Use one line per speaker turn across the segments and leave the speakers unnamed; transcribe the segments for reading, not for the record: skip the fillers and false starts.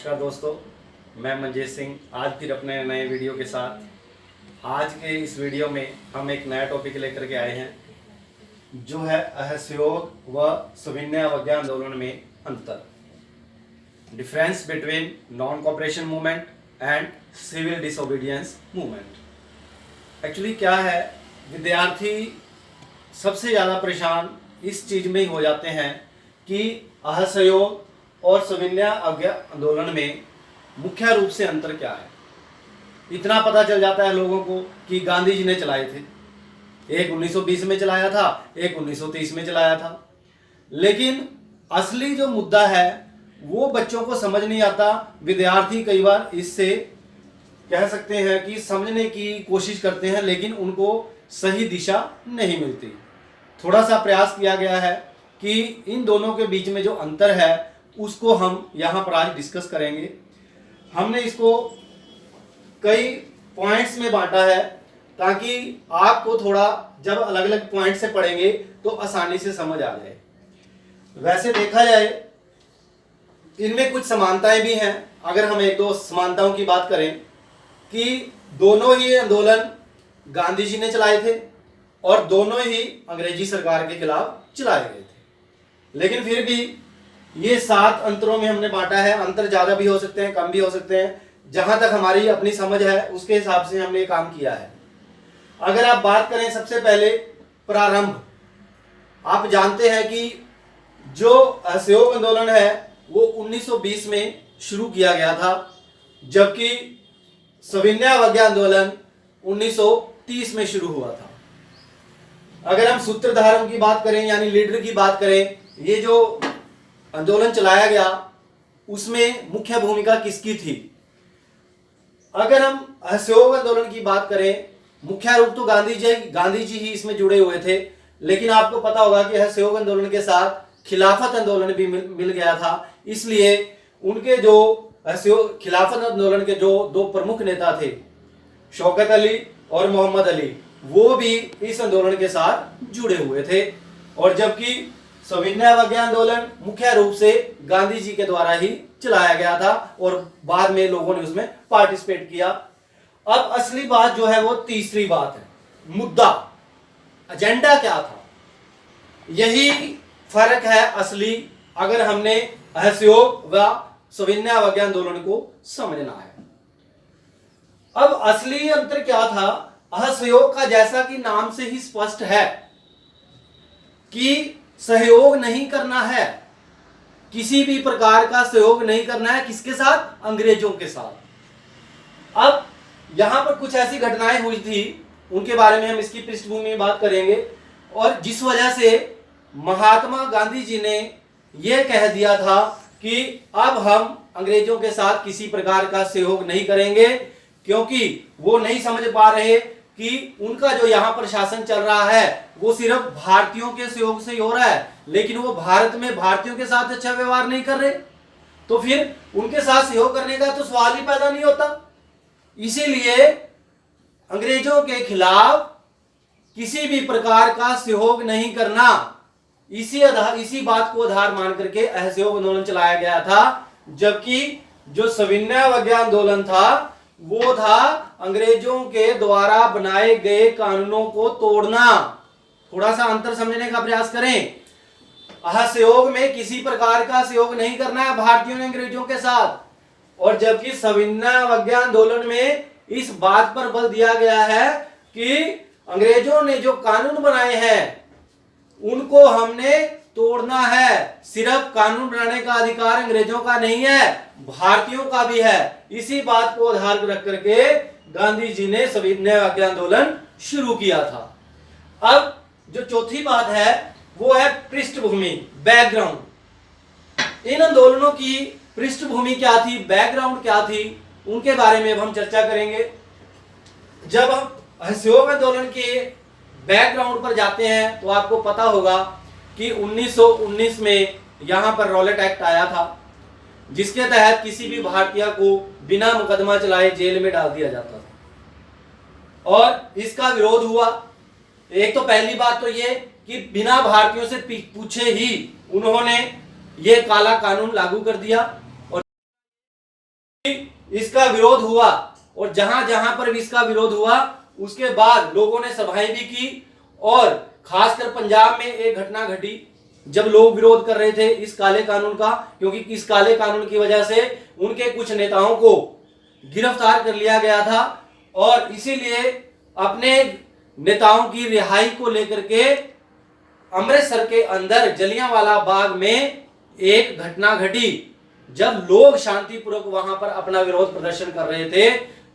नमस्कार दोस्तों, मैं मंजेश सिंह आज फिर अपने नए वीडियो के साथ। आज के इस वीडियो में हम एक नया टॉपिक लेकर के आए हैं जो है असहयोग व सविनय अवज्ञा आंदोलन में अंतर, difference between non cooperation movement and civil disobedience movement. Actually क्या है, विद्यार्थी सबसे ज़्यादा परेशान इस चीज़ में ही हो जाते हैं कि असहयोग और सविनय अवज्ञा आंदोलन में मुख्य रूप से अंतर क्या है। इतना पता चल जाता है लोगों को कि गांधी जी ने चलाए थे, एक 1920 में चलाया था, एक 1930 में चलाया था, लेकिन असली जो मुद्दा है वो बच्चों को समझ नहीं आता। विद्यार्थी कई बार इससे कह सकते हैं कि समझने की कोशिश करते हैं, लेकिन उनको सही दिशा नहीं मिलती। थोड़ा सा प्रयास किया गया है कि इन दोनों के बीच में जो अंतर है उसको हम यहाँ पर आज डिस्कस करेंगे। हमने इसको कई पॉइंट्स में बांटा है ताकि आपको थोड़ा जब अलग अलग पॉइंट से पढ़ेंगे तो आसानी से समझ आ जाए। वैसे देखा जाए इनमें कुछ समानताएं भी हैं। अगर हम एक दो समानताओं की बात करें कि दोनों ही आंदोलन गांधी जी ने चलाए थे और दोनों ही अंग्रेजी सरकार के खिलाफ चलाए गए थे, लेकिन फिर भी ये 7 अंतरों में हमने बांटा है। अंतर ज्यादा भी हो सकते हैं, कम भी हो सकते हैं, जहां तक हमारी अपनी समझ है उसके हिसाब से हमने ये काम किया है। अगर आप बात करें सबसे पहले प्रारंभ, आप जानते हैं कि जो असहयोग आंदोलन है वो 1920 में शुरू किया गया था, जबकि सविनय अवज्ञा आंदोलन 1930 में शुरू हुआ था। अगर हम सूत्रधारों की बात करें यानी लीडर की बात करें, ये जो आंदोलन चलाया गया उसमें मुख्य भूमिका किसकी थी। अगर हम असहयोग आंदोलन की बात करें, मुख्य रूप तो गांधी जी ही इसमें जुड़े हुए थे, लेकिन आपको पता होगा कि असहयोग आंदोलन के साथ खिलाफत आंदोलन भी मिल गया था। इसलिए उनके जो असहयोग खिलाफत आंदोलन के जो दो प्रमुख नेता थे, शौकत अली और मोहम्मद अली, वो भी इस आंदोलन के साथ जुड़े हुए थे। और जबकि सविनय अवज्ञा आंदोलन मुख्य रूप से गांधी जी के द्वारा ही चलाया गया था और बाद में लोगों ने उसमें पार्टिसिपेट किया। अब असली बात जो है वो तीसरी बात है, मुद्दा, एजेंडा क्या था। यही फर्क है असली, अगर हमने असहयोग व सविनय अवज्ञा आंदोलन को समझना है। अब असली अंतर क्या था। असहयोग का जैसा कि नाम से ही स्पष्ट है कि सहयोग नहीं करना है, किसी भी प्रकार का सहयोग नहीं करना है। किसके साथ? अंग्रेजों के साथ। अब यहां पर कुछ ऐसी घटनाएं हुई थी, उनके बारे में हम इसकी पृष्ठभूमि में बात करेंगे, और जिस वजह से महात्मा गांधी जी ने यह कह दिया था कि अब हम अंग्रेजों के साथ किसी प्रकार का सहयोग नहीं करेंगे, क्योंकि वो नहीं समझ पा रहे कि उनका जो यहाँ पर शासन चल रहा है वो सिर्फ भारतीयों के सहयोग से ही हो रहा है, लेकिन वो भारत में भारतीयों के साथ अच्छा व्यवहार नहीं कर रहे, तो फिर उनके साथ सहयोग करने का तो सवाल ही पैदा नहीं होता। इसीलिए अंग्रेजों के खिलाफ किसी भी प्रकार का सहयोग नहीं करना, इसी बात को आधार मान करके असहयोग आंदोलन चलाया गया था। जबकि जो सविनय अवज्ञा आंदोलन था वो था अंग्रेजों के द्वारा बनाए गए कानूनों को तोड़ना। थोड़ा सा अंतर समझने का प्रयास करें। असहयोग में किसी प्रकार का सहयोग नहीं करना है भारतीयों ने अंग्रेजों के साथ, और जबकि सविनय अवज्ञा आंदोलन में इस बात पर बल दिया गया है कि अंग्रेजों ने जो कानून बनाए हैं उनको हमने तोड़ना है। सिर्फ कानून बनाने का अधिकार अंग्रेजों का नहीं है, भारतीयों का भी है। इसी बात को आधार रख करके गांधी जी ने सविनय अवज्ञा आंदोलन शुरू किया था। अब जो चौथी बात है वो है पृष्ठभूमि, बैकग्राउंड। इन आंदोलनों की पृष्ठभूमि क्या थी, बैकग्राउंड क्या थी, उनके बारे में अब हम चर्चा करेंगे। जब हम असहयोग आंदोलन के बैकग्राउंड पर जाते हैं तो आपको पता होगा कि 1919 में यहां पर रॉलेट एक्ट आया था, जिसके तहत किसी भी भारतीय को बिना मुकदमा चलाए जेल में डाल दिया जाता था, और इसका विरोध हुआ। एक तो पहली बात तो ये कि बिना भारतीयों से पूछे ही उन्होंने ये काला कानून लागू कर दिया। इसका विरोध हुआ और जहां जहां पर भी इसका विरोध हुआ उसके बाद लोगों ने सभाएं भी की और खासकर पंजाब में एक घटना घटी जब लोग विरोध कर रहे थे इस काले कानून का, क्योंकि इस काले कानून की वजह से उनके कुछ नेताओं को गिरफ्तार कर लिया गया था और इसीलिए अपने नेताओं की रिहाई को लेकर के अमृतसर के अंदर जलियांवाला बाग में एक घटना घटी। जब लोग शांतिपूर्वक वहां पर अपना विरोध प्रदर्शन कर रहे थे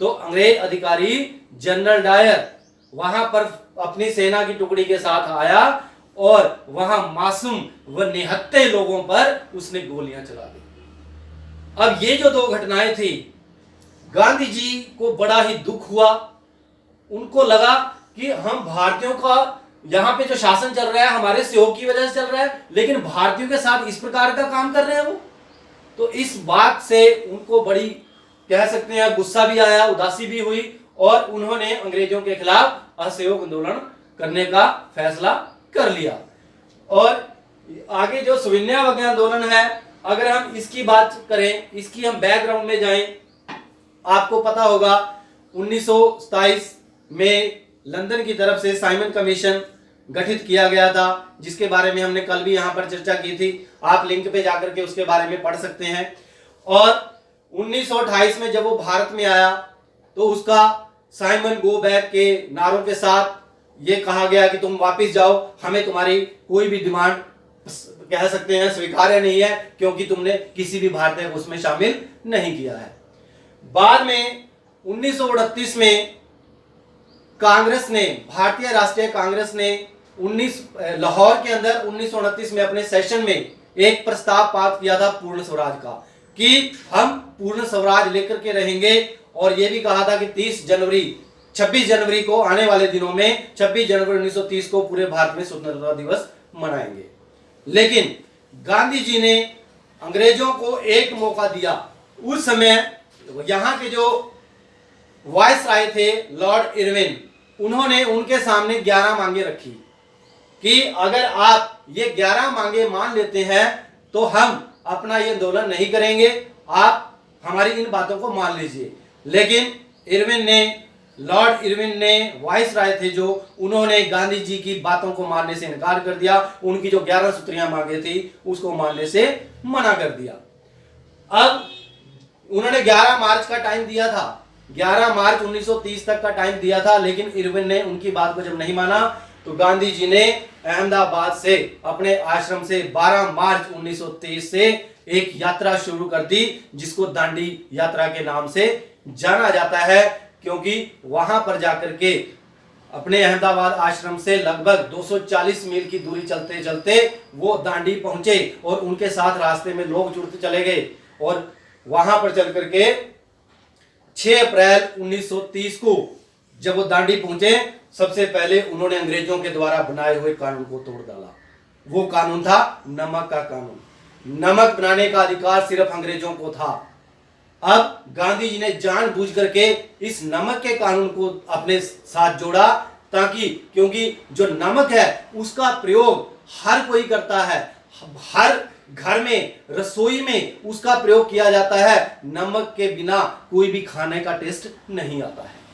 तो अंग्रेज अधिकारी जनरल डायर वहां पर अपनी सेना की टुकड़ी के साथ आया और वहां मासूम व निहत्थे लोगों पर उसने गोलियां चला दी। अब ये जो दो घटनाएं थी, गांधी जी को बड़ा ही दुख हुआ। उनको लगा कि हम भारतीयों का यहाँ पे जो शासन चल रहा है हमारे सहयोग की वजह से चल रहा है, लेकिन भारतीयों के साथ इस प्रकार का काम कर रहे हैं वो। तो इस बात से उनको बड़ी कह सकते हैं गुस्सा भी आया, उदासी भी हुई और उन्होंने अंग्रेजों के खिलाफ असहयोग आंदोलन करने का फैसला कर लिया। और आगे जो सविनय अवज्ञा आंदोलन है, अगर हम इसकी बात करें, इसकी हम बैकग्राउंड में जाएं, आपको पता होगा 1927 में लंदन की तरफ से साइमन कमीशन गठित किया गया था, जिसके बारे में हमने कल भी यहां पर चर्चा की थी। आप लिंक पे जाकर के उसके बारे में पढ़ सकते हैं। और 1928 में जब वो भारत में आया तो उसका साइमन गो बैक के नारों के साथ ये कहा गया कि तुम वापस जाओ, हमें तुम्हारी कोई भी डिमांड कह सकते हैं स्वीकार्य नहीं है, क्योंकि तुमने किसी भी भारतीय को उसमें शामिल नहीं किया है। बाद में 1938 में कांग्रेस ने, भारतीय राष्ट्रीय कांग्रेस ने लाहौर के अंदर 1929 में अपने सेशन में एक प्रस्ताव पास किया था पूर्ण स्वराज का, कि हम पूर्ण स्वराज लेकर के रहेंगे। और यह भी कहा था कि 26 जनवरी को आने वाले दिनों में 26 जनवरी 1930 को पूरे भारत में स्वतंत्रता दिवस मनाएंगे। लेकिन गांधी जी ने अंग्रेजों को एक मौका दिया। उस समय यहां के जो वायसराय थे लॉर्ड इरविन, उन्होंने उनके सामने 11 मांगे रखी कि अगर आप ये 11 मांगे मान लेते हैं तो हम अपना ये आंदोलन नहीं करेंगे, आप हमारी इन बातों को मान लीजिए। लेकिन लॉर्ड इरविन ने वायसराय थे जो, उन्होंने गांधी जी की बातों को मानने से इनकार कर दिया। उनकी जो 11 सूत्रियां मांगे थी उसको मानने से मना कर दिया। अब उन्होंने 11 मार्च का टाइम दिया था, 11 मार्च 1930 तक का टाइम दिया था, लेकिन इरविन ने उनकी बात को जब नहीं माना तो गांधी जी ने अहमदाबाद से अपने आश्रम से 12 मार्च 1930 से एक यात्रा शुरू कर दी, जिसको दांडी यात्रा के नाम से जाना जाता है, क्योंकि वहां पर जाकर के अपने अहमदाबाद आश्रम से लगभग 240 मील की दूरी चलते चलते वो दांडी पहुंचे और उनके साथ रास्ते में लोग जुड़ते चले गए। और वहां पर चल करके 6 अप्रैल 1930 को जब वो दांडी पहुंचे, सबसे पहले उन्होंने अंग्रेजों के द्वारा बनाए हुए कानून को तोड़ डाला। वो कानून था नमक का कानून। नमक बनाने का अधिकार सिर्फ अंग्रेजों को था। अब गांधी जी ने जानबूझ करके इस नमक के कानून को अपने साथ जोड़ा, ताकि क्योंकि जो नमक है उसका प्रयोग हर कोई करता है, हर घर में रसोई में उसका प्रयोग किया जाता है। नमक के बिना कोई भी खाने का टेस्ट नहीं आता है।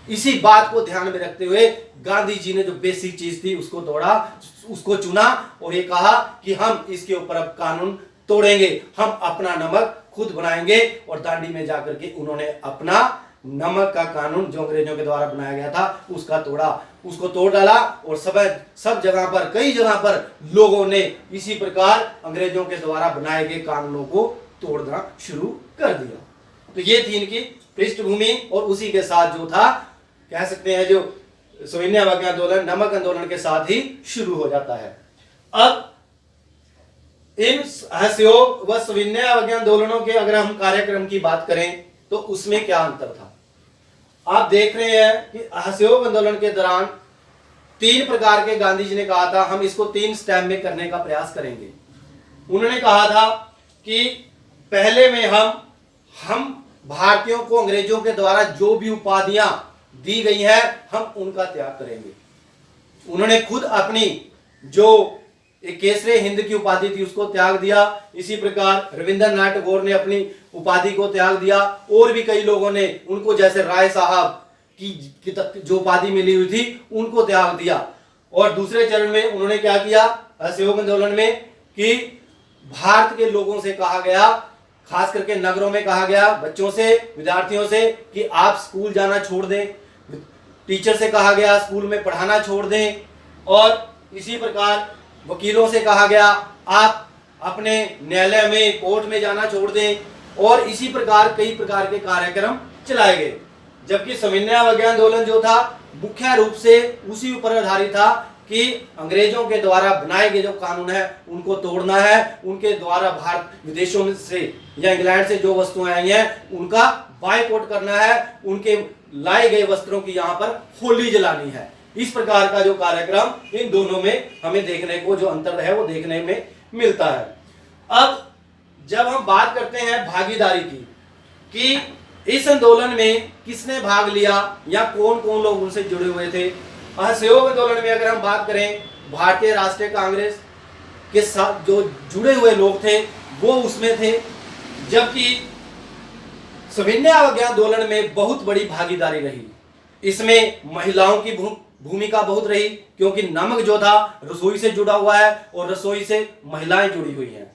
इसी बात को ध्यान में रखते हुए गांधी जी ने जो बेसिक चीज थी उसको तोड़ा, उसको चुना और ये कहा कि हम इसके ऊपर अब कानून तोड़ेंगे, हम अपना नमक खुद बनाएंगे। और दांडी में जाकर के उन्होंने अपना नमक का कानून जो अंग्रेजों के द्वारा बनाया गया था उसका तोड़ा, उसको तोड़ डाला। और सब जगह पर, कई जगह पर लोगों ने इसी प्रकार अंग्रेजों के द्वारा बनाए गए कानूनों को तोड़ना शुरू कर दिया। तो ये थी इनकी पृष्ठभूमि। और उसी के साथ जो था कह सकते हैं जो सविनय अवज्ञा आंदोलन नमक आंदोलन के साथ ही शुरू हो जाता है। अब इन असहयोग व सविनय अवज्ञा आंदोलनों के अगर हम कार्यक्रम की बात करें तो उसमें क्या अंतर था। आप देख रहे हैं कि असहयोग आंदोलन के दौरान 3 प्रकार के गांधी जी ने कहा था हम इसको 3 स्टेप में करने का प्रयास करेंगे। उन्होंने कहा था कि पहले में हम भारतीयों को अंग्रेजों के द्वारा जो भी उपाधियां दी गई हैं हम उनका त्याग करेंगे। उन्होंने खुद अपनी जो एक केसरे हिंद की उपाधि थी उसको त्याग दिया। इसी प्रकार रविंद्रनाथ टैगोर ने अपनी उपाधि को त्याग दिया। और भी कई लोगों ने उनको, जैसे राय साहब की जो उपाधि मिली हुई थी, उनको त्याग दिया। और दूसरे चरण में उन्होंने क्या किया असहयोग आंदोलन में कि भारत के लोगों से कहा गया, खास करके नगरों में कहा गया बच्चों से, विद्यार्थियों से कि आप स्कूल जाना छोड़ दें। टीचर से कहा गया स्कूल में पढ़ाना छोड़ दें। और इसी प्रकार वकीलों से कहा गया आप अपने न्यायालय में, कोर्ट में जाना छोड़ दें। और इसी प्रकार कई प्रकार के कार्यक्रम चलाए गए। जबकि सविनय अवज्ञा आंदोलन जो था मुख्य रूप से उसी ऊपर आधारित था कि अंग्रेजों के द्वारा बनाए गए जो कानून है उनको तोड़ना है, उनके द्वारा भारत विदेशों से या इंग्लैंड से जो वस्तुएं आई हैं उनका बायकॉट करना है, उनके लाए गए वस्त्रों की यहाँ पर होली जलानी है। इस प्रकार का जो कार्यक्रम इन दोनों में हमें देखने को जो अंतर है वो देखने में मिलता है। अब जब हम बात करते हैं भागीदारी की कि इस आंदोलन में किसने भाग लिया या कौन कौन लोग उनसे जुड़े हुए थे, असहयोग आंदोलन में अगर हम बात करें भारतीय राष्ट्रीय कांग्रेस के साथ जो जुड़े हुए लोग थे वो उसमें थे। जबकि सविनय अवज्ञा आंदोलन में बहुत बड़ी भागीदारी रही। इसमें महिलाओं की भूमिका बहुत रही, क्योंकि नमक जो था रसोई से जुड़ा हुआ है और रसोई से महिलाएं जुड़ी हुई हैं।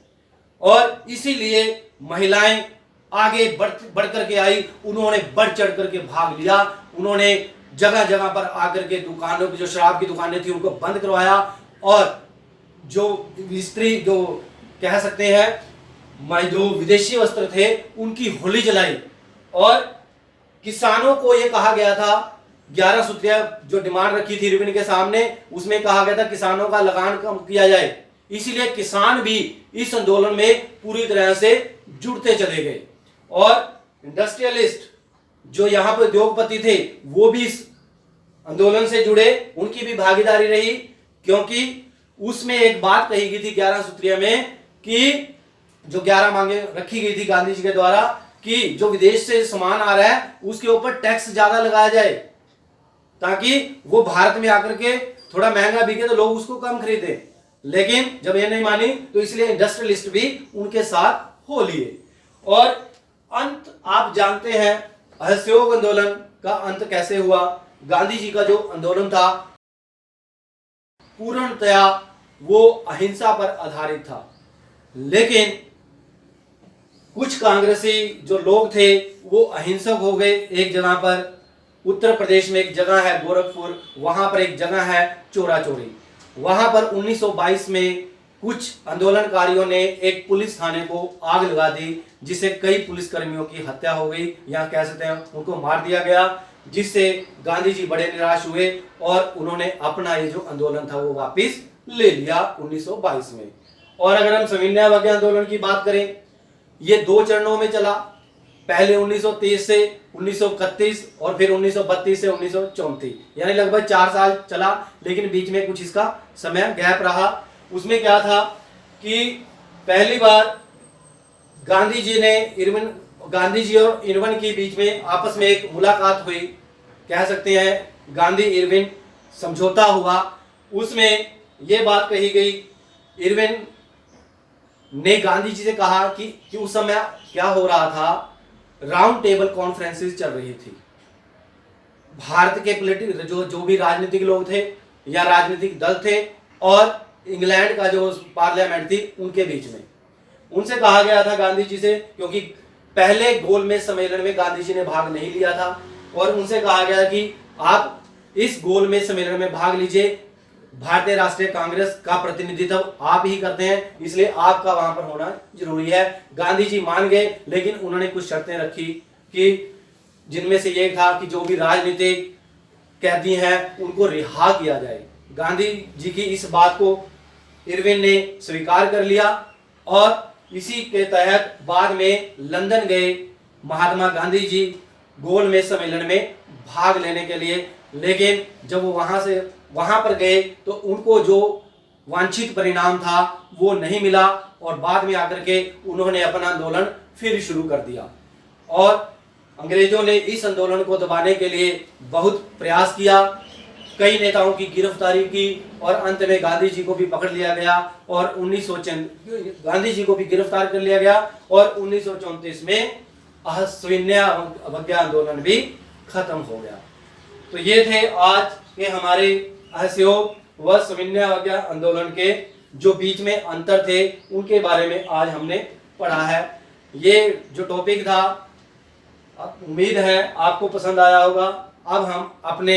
और इसीलिए महिलाएं आगे बढ़ करके आई, उन्होंने बढ़ चढ़ करके भाग लिया। उन्होंने जगह जगह पर आकर के दुकानों की, जो शराब की दुकानें थी उनको बंद करवाया और जो स्त्री, जो कह सकते हैं जो विदेशी वस्त्र थे उनकी होली जलाई। और किसानों को यह कहा गया था, 11 सूत्रीय जो डिमांड रखी थी इरविन के सामने, उसमें कहा गया था किसानों का लगान कम किया जाए। इसीलिए किसान भी इस आंदोलन में पूरी तरह से जुड़ते चले गए। और इंडस्ट्रियलिस्ट जो यहाँ पर उद्योगपति थे वो भी इस आंदोलन से जुड़े, उनकी भी भागीदारी रही। क्योंकि उसमें एक बात कही गई थी 11 सूत्रीय में कि जो 11 मांगे रखी गई थी गांधी जी के द्वारा कि जो विदेश से सामान आ रहा है उसके ऊपर टैक्स ज्यादा लगाया जाए, ताकि वो भारत में आकर के थोड़ा महंगा बिके तो लोग उसको कम खरीदे। लेकिन जब ये नहीं मानी तो इसलिए इंडस्ट्रियलिस्ट भी उनके साथ हो लिए। और अंत आप जानते हैं असहयोग आंदोलन का अंत कैसे हुआ। गांधी जी का जो आंदोलन था पूर्णतया वो अहिंसा पर आधारित था। लेकिन कुछ कांग्रेसी जो लोग थे वो अहिंसक हो गए। एक जगह पर उत्तर प्रदेश में एक जगह है गोरखपुर, वहां पर एक जगह है चोरा चोरी। वहां पर 1922 में कुछ आंदोलनकारियों ने एक पुलिस थाने को आग लगा दी, जिससे कई पुलिसकर्मियों की हत्या हो गई, या कह सकते हैं उनको मार दिया गया। जिससे गांधी जी बड़े निराश हुए और उन्होंने अपना ये जो आंदोलन था वो वापस ले लिया 1922 में। और अगर हम सविनय अवज्ञा आंदोलन की बात करें, ये 2 चरणों में चला। पहले 1923 से 1931 और फिर 1932 से 1934, यानी लगभग 4 साल चला। लेकिन बीच में कुछ इसका समय गैप रहा। उसमें क्या था कि पहली बार गांधी जी और इरविन के बीच में आपस में एक मुलाकात हुई, कह सकते हैं गांधी इरविन समझौता हुआ। उसमें यह बात कही गई, इरविन ने गांधी जी से कहा कि उस समय क्या हो रहा था, राउंड टेबल कॉन्फ्रेंसेस चल रही थी। भारत के जो भी राजनीतिक लोग थे या राजनीतिक दल थे और इंग्लैंड का जो पार्लियामेंट थी उनके बीच में। उनसे कहा गया था गांधी जी से, क्योंकि पहले गोलमेज सम्मेलन में गांधी जी ने भाग नहीं लिया था, और उनसे कहा गया कि आप इस गोलमेज सम्मेलन में भाग लीजिए। भारतीय राष्ट्रीय कांग्रेस का प्रतिनिधित्व आप ही करते हैं, इसलिए आपका वहां पर होना जरूरी है। गांधी जी मान गए, लेकिन उन्होंने कुछ शर्तें रखी कि जिनमें से ये था कि जो भी राजनीतिक कैदी हैं उनको रिहा किया जाए। गांधी जी की इस बात को इरविन ने स्वीकार कर लिया और इसी के तहत बाद में लंदन गए महात्मा गांधी जी गोलमेज सम्मेलन में भाग लेने के लिए। लेकिन जब वो वहां पर गए तो उनको जो वांछित परिणाम था वो नहीं मिला, और बाद में आकर के उन्होंने अपना आंदोलन फिर शुरू कर दिया। और अंग्रेजों ने इस आंदोलन को दबाने के लिए बहुत प्रयास किया। कई नेताओं की गिरफ्तारी की और अंत में गांधी जी को भी पकड़ लिया गया और गांधी जी को भी गिरफ्तार कर लिया गया और 1934 में असहयोग अवज्ञा आंदोलन भी खत्म हो गया। तो ये थे आज के हमारे असहयोग व सविनय अवज्ञा आंदोलन के जो बीच में अंतर थे उनके बारे में आज हमने पढ़ा है। ये जो टॉपिक था उम्मीद है आपको पसंद आया होगा। अब हम अपने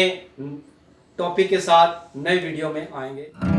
टॉपिक के साथ नए वीडियो में आएंगे।